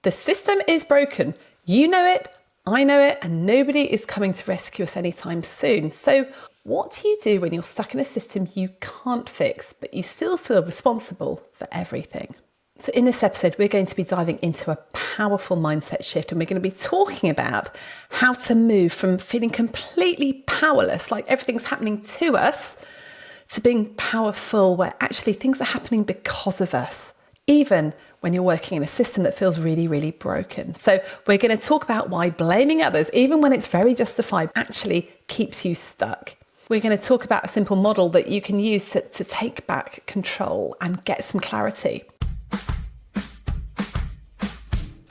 The system is broken. You know it, I know it, and nobody is coming to rescue us anytime soon. So what do you do when you're stuck in a system you can't fix, but you still feel responsible for everything? So in this episode, we're going to be diving into a powerful mindset shift, and we're going to be talking about how to move from feeling completely powerless, like everything's happening to us, to being powerful, where actually things are happening because of us, even when you're working in a system that feels really, really broken. So we're going to talk about why blaming others, even when it's very justified, actually keeps you stuck. We're going to talk about a simple model that you can use to take back control and get some clarity.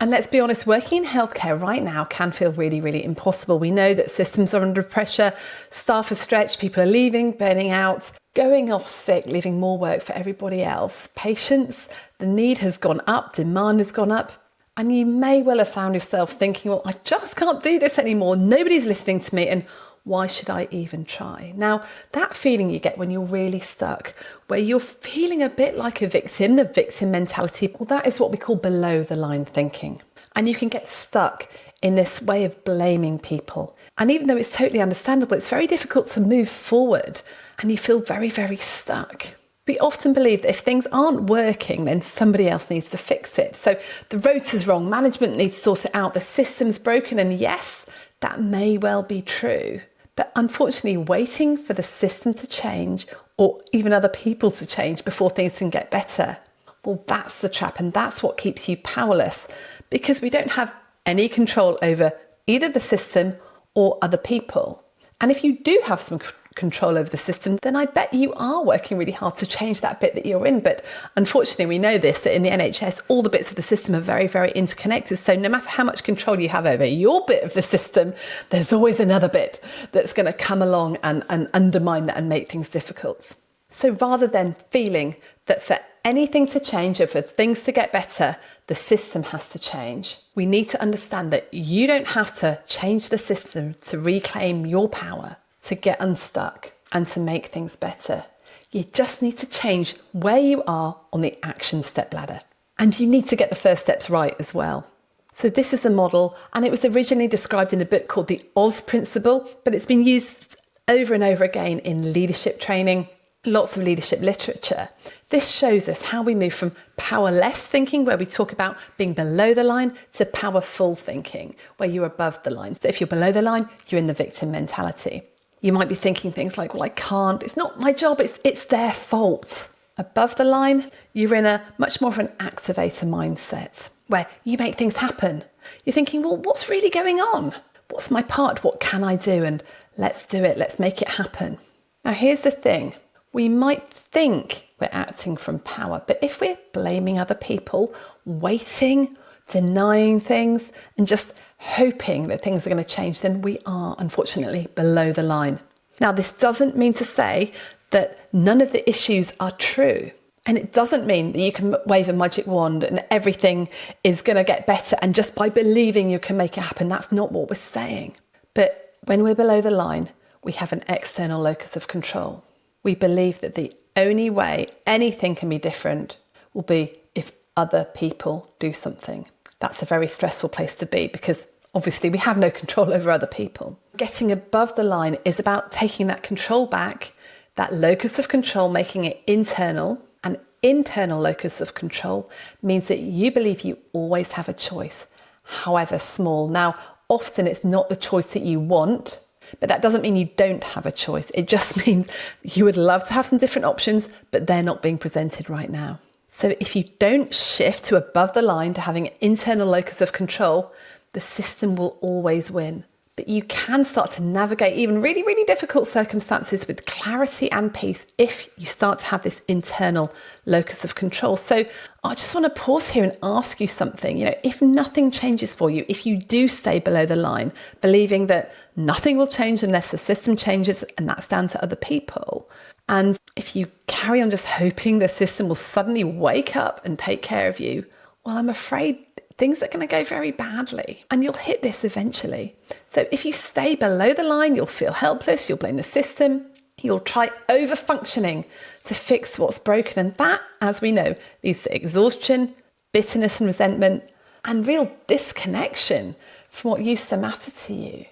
And let's be honest, working in healthcare right now can feel really, really impossible. We know that systems are under pressure, staff are stretched, people are leaving, burning out, going off sick, leaving more work for everybody else. Patients, the need has gone up, demand has gone up. And you may well have found yourself thinking, well, I just can't do this anymore. Nobody's listening to me. And why should I even try? Now, that feeling you get when you're really stuck, where you're feeling a bit like a victim, the victim mentality, well, that is what we call below the line thinking. And you can get stuck in this way of blaming people. And even though it's totally understandable, it's very difficult to move forward and you feel very, very stuck. We often believe that if things aren't working, then somebody else needs to fix it. So the rota's wrong, management needs to sort it out, the system's broken, and yes, that may well be true. But unfortunately, waiting for the system to change or even other people to change before things can get better, well, that's the trap, and that's what keeps you powerless, because we don't have any control over either the system or other people. And if you do have some control over the system, then I bet you are working really hard to change that bit that you're in. But unfortunately, we know this, that in the NHS, all the bits of the system are very, very interconnected. So no matter how much control you have over your bit of the system, there's always another bit that's going to come along and undermine that and make things difficult. So rather than feeling that for anything to change or for things to get better, the system has to change, we need to understand that you don't have to change the system to reclaim your power, to get unstuck and to make things better. You just need to change where you are on the action step ladder. And you need to get the first steps right as well. So this is the model, and it was originally described in a book called the Oz Principle, but it's been used over and over again in leadership training, lots of leadership literature. This shows us how we move from powerless thinking, where we talk about being below the line, to powerful thinking, where you're above the line. So if you're below the line, you're in the victim mentality. You might be thinking things like, well, I can't, it's not my job, it's their fault. Above the line, you're in a much more of an activator mindset, where you make things happen. You're thinking, well, what's really going on? What's my part? What can I do? And let's do it. Let's make it happen. Now, here's the thing. We might think we're acting from power, but if we're blaming other people, waiting, denying things, and just hoping that things are going to change, then we are unfortunately below the line. Now, this doesn't mean to say that none of the issues are true. And it doesn't mean that you can wave a magic wand and everything is going to get better, and just by believing you can make it happen. That's not what we're saying. But when we're below the line, we have an external locus of control. We believe that the only way anything can be different will be if other people do something. That's a very stressful place to be, because obviously we have no control over other people. Getting above the line is about taking that control back, that locus of control, making it internal. An internal locus of control means that you believe you always have a choice, however small. Now, often it's not the choice that you want, but that doesn't mean you don't have a choice. It just means you would love to have some different options, but they're not being presented right now. So if you don't shift to above the line, to having an internal locus of control, the system will always win. But you can start to navigate even really, really difficult circumstances with clarity and peace if you start to have this internal locus of control. So I just want to pause here and ask you something. If nothing changes for you, if you do stay below the line, believing that nothing will change unless the system changes, and that's down to other people, and if you carry on just hoping the system will suddenly wake up and take care of you, well, I'm afraid things are going to go very badly, and you'll hit this eventually. So if you stay below the line, you'll feel helpless, you'll blame the system, you'll try over-functioning to fix what's broken. And that, as we know, leads to exhaustion, bitterness and resentment, and real disconnection from what used to matter to you.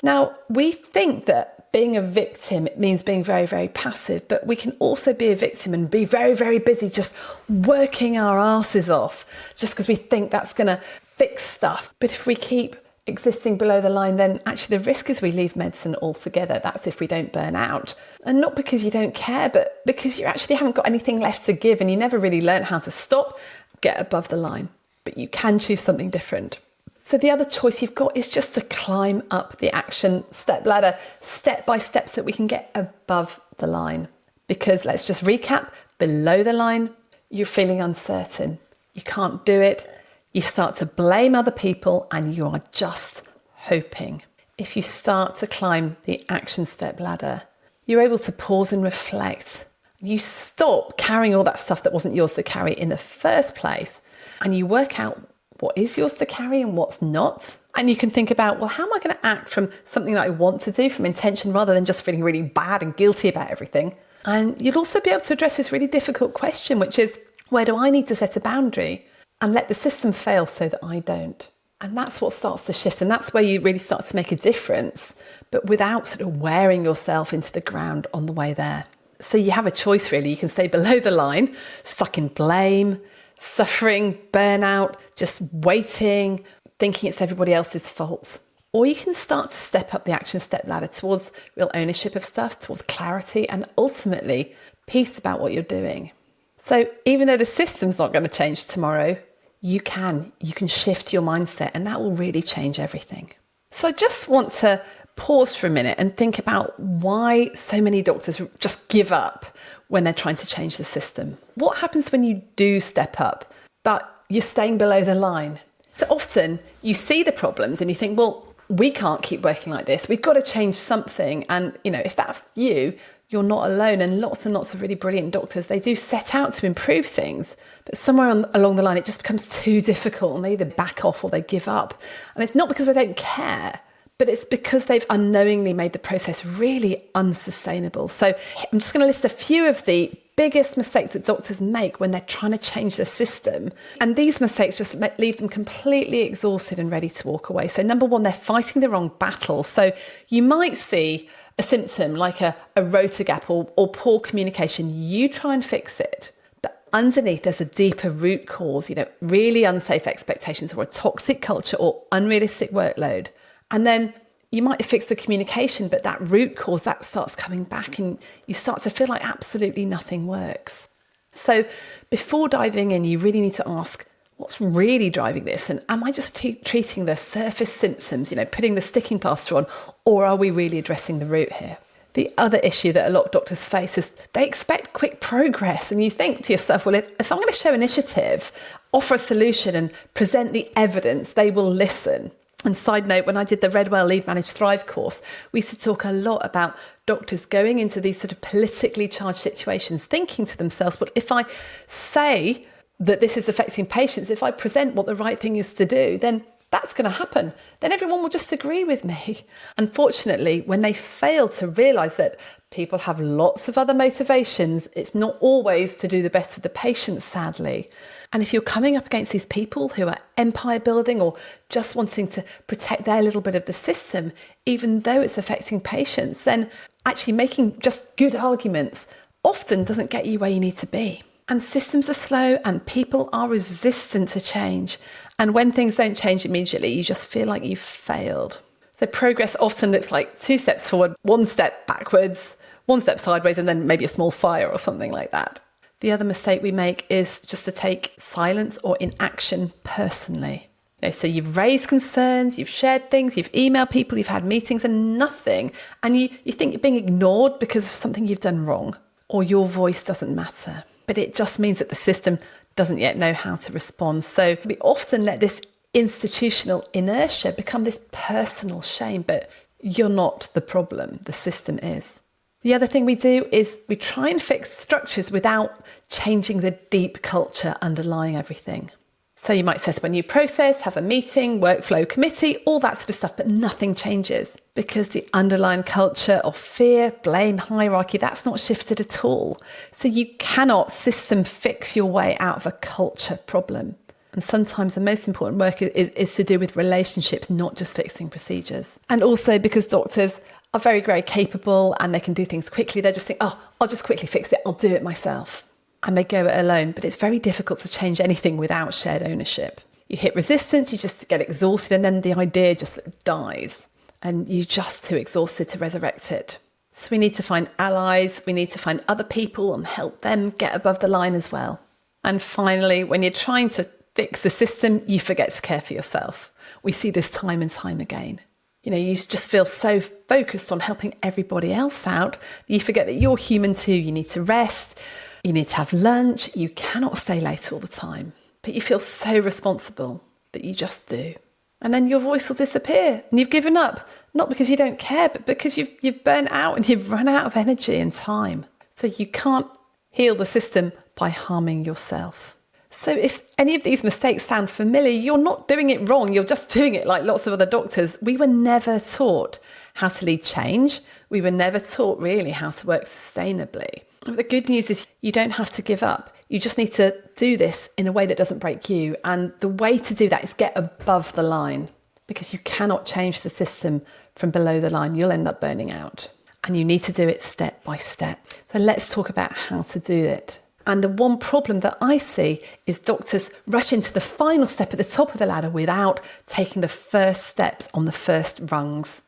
Now, we think that being a victim, it means being very, very passive, but we can also be a victim and be very, very busy just working our asses off just because we think that's going to fix stuff. But if we keep existing below the line, then actually the risk is we leave medicine altogether. That's if we don't burn out. And not because you don't care, but because you actually haven't got anything left to give and you never really learned how to stop, get above the line. But you can choose something different. So the other choice you've got is just to climb up the action step ladder, step by step, so that we can get above the line. Because let's just recap, below the line, you're feeling uncertain. You can't do it. You start to blame other people and you are just hoping. If you start to climb the action step ladder, you're able to pause and reflect. You stop carrying all that stuff that wasn't yours to carry in the first place, and you work out what is yours to carry and what's not. And you can think about, well, how am I going to act from something that I want to do, from intention, rather than just feeling really bad and guilty about everything. And you'll also be able to address this really difficult question, which is, where do I need to set a boundary and let the system fail so that I don't? And that's what starts to shift. And that's where you really start to make a difference, but without sort of wearing yourself into the ground on the way there. So you have a choice, really. You can stay below the line, stuck in blame, suffering, burnout, just waiting, thinking it's everybody else's fault. Or you can start to step up the action step ladder towards real ownership of stuff, towards clarity, and ultimately peace about what you're doing. So even though the system's not going to change tomorrow, you can shift your mindset, and that will really change everything. So I just want to pause for a minute and think about why so many doctors just give up when they're trying to change the system. What happens when you do step up, but you're staying below the line? So often you see the problems and you think, well, we can't keep working like this. We've got to change something. And, if that's you, you're not alone. And lots of really brilliant doctors, they do set out to improve things. But somewhere along the line, it just becomes too difficult and they either back off or they give up. And it's not because they don't care, but it's because they've unknowingly made the process really unsustainable. So I'm just going to list a few of the biggest mistakes that doctors make when they're trying to change the system. And these mistakes just leave them completely exhausted and ready to walk away. So number one, they're fighting the wrong battle. So you might see a symptom like a rota gap or poor communication. You try and fix it. But underneath, there's a deeper root cause, really unsafe expectations or a toxic culture or unrealistic workload. And then you might fix the communication, but that root cause, that starts coming back and you start to feel like absolutely nothing works. So before diving in, you really need to ask, what's really driving this? And am I just treating the surface symptoms, putting the sticking plaster on, or are we really addressing the root here? The other issue that a lot of doctors face is they expect quick progress. And you think to yourself, well, if I'm going to show initiative, offer a solution and present the evidence, they will listen. And side note, when I did the Redwell Lead Manage Thrive course, we used to talk a lot about doctors going into these sort of politically charged situations, thinking to themselves, well, if I say that this is affecting patients, if I present what the right thing is to do, then that's going to happen. Then everyone will just agree with me. Unfortunately, when they fail to realise that people have lots of other motivations, it's not always to do the best for the patients, sadly. And if you're coming up against these people who are empire building or just wanting to protect their little bit of the system, even though it's affecting patients, then actually making just good arguments often doesn't get you where you need to be. And systems are slow and people are resistant to change. And when things don't change immediately, you just feel like you've failed. So progress often looks like 2 steps forward, 1 step backwards, 1 step sideways, and then maybe a small fire or something like that. The other mistake we make is just to take silence or inaction personally. So you've raised concerns, you've shared things, you've emailed people, you've had meetings and nothing. And you think you're being ignored because of something you've done wrong, or your voice doesn't matter. But it just means that the system doesn't yet know how to respond. So we often let this institutional inertia become this personal shame, but you're not the problem, the system is. The other thing we do is we try and fix structures without changing the deep culture underlying everything. So you might set up a new process, have a meeting, workflow committee, all that sort of stuff, but nothing changes because the underlying culture of fear, blame, hierarchy, that's not shifted at all. So you cannot system fix your way out of a culture problem. And sometimes the most important work is to do with relationships, not just fixing procedures. And also because doctors are very, very capable and they can do things quickly, they just think, oh, I'll just quickly fix it. I'll do it myself. And they go it alone. But it's very difficult to change anything without shared ownership. You hit resistance, you just get exhausted, and then the idea just dies. And you're just too exhausted to resurrect it. So we need to find allies, we need to find other people and help them get above the line as well. And finally, when you're trying to fix the system, you forget to care for yourself. We see this time and time again. You just feel so focused on helping everybody else out that you forget that you're human too. You need to rest, you need to have lunch, you cannot stay late all the time. But you feel so responsible that you just do. And then your voice will disappear and you've given up, not because you don't care, but because you've burnt out and you've run out of energy and time. So you can't heal the system by harming yourself. So if any of these mistakes sound familiar, you're not doing it wrong. You're just doing it like lots of other doctors. We were never taught how to lead change. We were never taught really how to work sustainably. But the good news is you don't have to give up. You just need to do this in a way that doesn't break you. And the way to do that is get above the line, because you cannot change the system from below the line. You'll end up burning out. And you need to do it step by step. So let's talk about how to do it. And the one problem that I see is doctors rush into the final step at the top of the ladder without taking the first steps on the first rungs.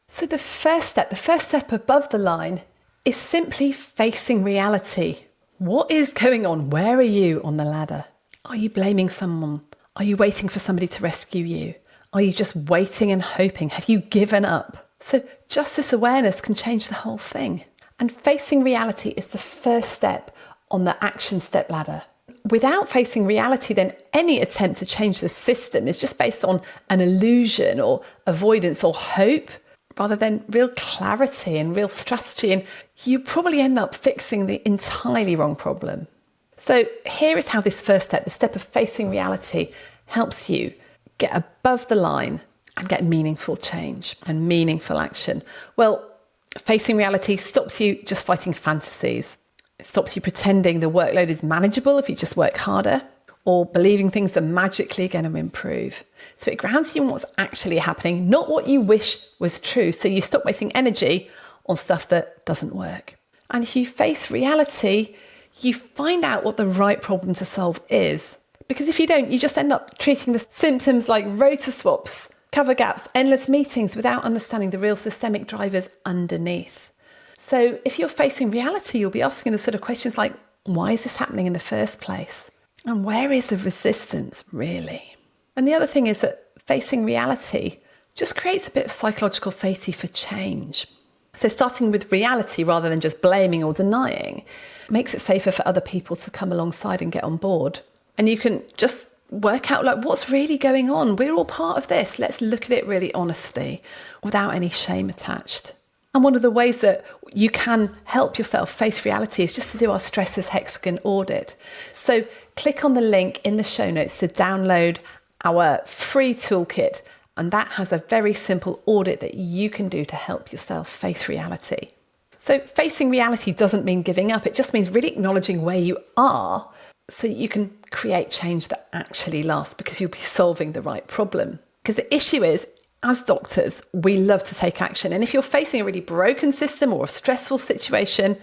So the first step above the line is simply facing reality. What is going on? Where are you on the ladder? Are you blaming someone? Are you waiting for somebody to rescue you? Are you just waiting and hoping? Have you given up? So just this awareness can change the whole thing. And facing reality is the first step on the action step ladder. Without facing reality, then any attempt to change the system is just based on an illusion or avoidance or hope, rather than real clarity and real strategy. And you probably end up fixing the entirely wrong problem. So here is how this first step, the step of facing reality, helps you get above the line and get meaningful change and meaningful action. Well, facing reality stops you just fighting fantasies. It stops you pretending the workload is manageable if you just work harder, or believing things are magically going to improve. So it grounds you in what's actually happening, not what you wish was true. So you stop wasting energy on stuff that doesn't work. And if you face reality, you find out what the right problem to solve is. Because if you don't, you just end up treating the symptoms like rota swaps, cover gaps, endless meetings without understanding the real systemic drivers underneath. So if you're facing reality, you'll be asking the sort of questions like, why is this happening in the first place? And where is the resistance really? And the other thing is that facing reality just creates a bit of psychological safety for change. So starting with reality rather than just blaming or denying makes it safer for other people to come alongside and get on board. And you can just work out like what's really going on. We're all part of this. Let's look at it really honestly without any shame attached. And one of the ways that you can help yourself face reality is just to do our Stresses Hexagon audit. So click on the link in the show notes to download our free toolkit. And that has a very simple audit that you can do to help yourself face reality. So facing reality doesn't mean giving up. It just means really acknowledging where you are so you can create change that actually lasts, because you'll be solving the right problem. Because the issue is, as doctors, we love to take action. And if you're facing a really broken system or a stressful situation,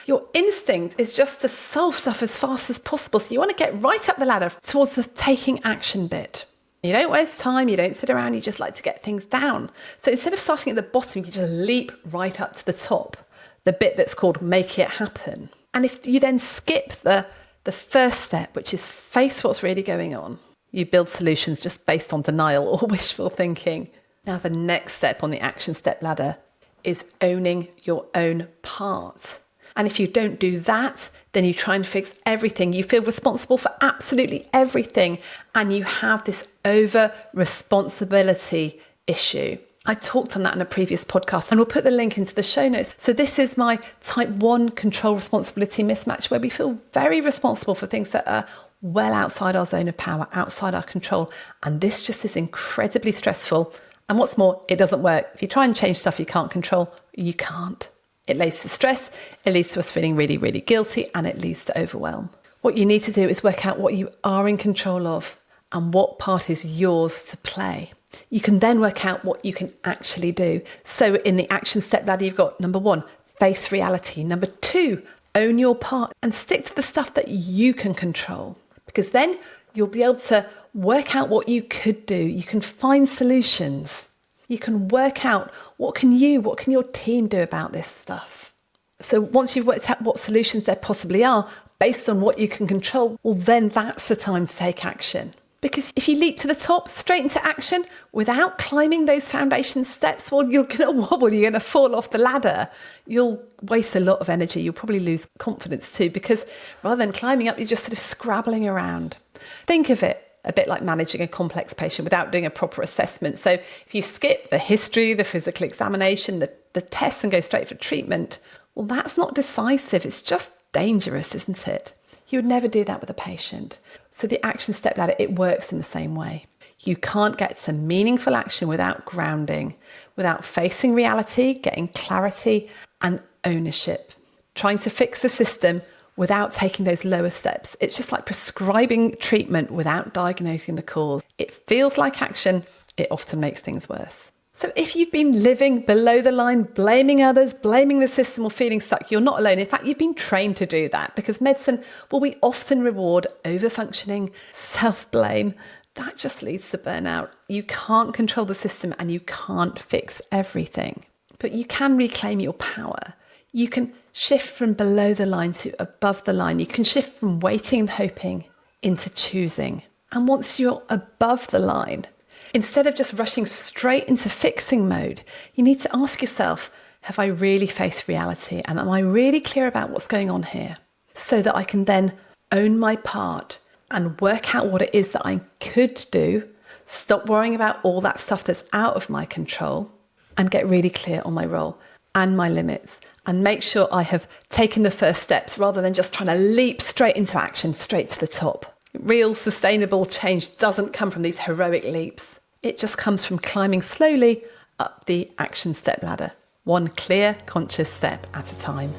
your instinct is just to solve stuff as fast as possible. So you want to get right up the ladder towards the taking action bit. You don't waste time, you don't sit around, you just like to get things down. So instead of starting at the bottom, you just leap right up to the top, the bit that's called make it happen. And if you then skip the first step, which is face what's really going on, you build solutions just based on denial or wishful thinking. Now, the next step on the action step ladder is owning your own part. And if you don't do that, then you try and fix everything. You feel responsible for absolutely everything. And you have this over-responsibility issue. I talked on that in a previous podcast, and we'll put the link into the show notes. So this is my type 1 control responsibility mismatch, where we feel very responsible for things that are well outside our zone of power, outside our control. And this just is incredibly stressful. And what's more, it doesn't work. If you try and change stuff you can't control, you can't. It leads to stress, it leads to us feeling really, really guilty, and it leads to overwhelm. What you need to do is work out what you are in control of and what part is yours to play. You can then work out what you can actually do. So in the action step ladder, you've got number 1, face reality. Number 2, own your part and stick to the stuff that you can control, because then you'll be able to work out what you could do. You can find solutions. You can work out what can your team do about this stuff. So once you've worked out what solutions there possibly are based on what you can control, well, then that's the time to take action. Because if you leap to the top, straight into action, without climbing those foundation steps, well, you're going to wobble, you're going to fall off the ladder. You'll waste a lot of energy. You'll probably lose confidence too, because rather than climbing up, you're just sort of scrabbling around. Think of it a bit like managing a complex patient without doing a proper assessment. So if you skip the history, the physical examination, the tests and go straight for treatment, well, that's not decisive. It's just dangerous, isn't it? You would never do that with a patient. So the action step ladder, it works in the same way. You can't get to meaningful action without grounding, without facing reality, getting clarity and ownership. Trying to fix the system without taking those lower steps. It's just like prescribing treatment without diagnosing the cause. It feels like action. It often makes things worse. So if you've been living below the line, blaming others, blaming the system or feeling stuck, you're not alone. In fact, you've been trained to do that, because medicine, well, we often reward overfunctioning, self-blame. That just leads to burnout. You can't control the system and you can't fix everything, but you can reclaim your power. You can shift from below the line to above the line. You can shift from waiting and hoping into choosing. And once you're above the line, instead of just rushing straight into fixing mode, you need to ask yourself, have I really faced reality? And am I really clear about what's going on here? So that I can then own my part and work out what it is that I could do, stop worrying about all that stuff that's out of my control, and get really clear on my role and my limits, and make sure I have taken the first steps rather than just trying to leap straight into action, straight to the top. Real sustainable change doesn't come from these heroic leaps. It just comes from climbing slowly up the action step ladder, one clear, conscious step at a time.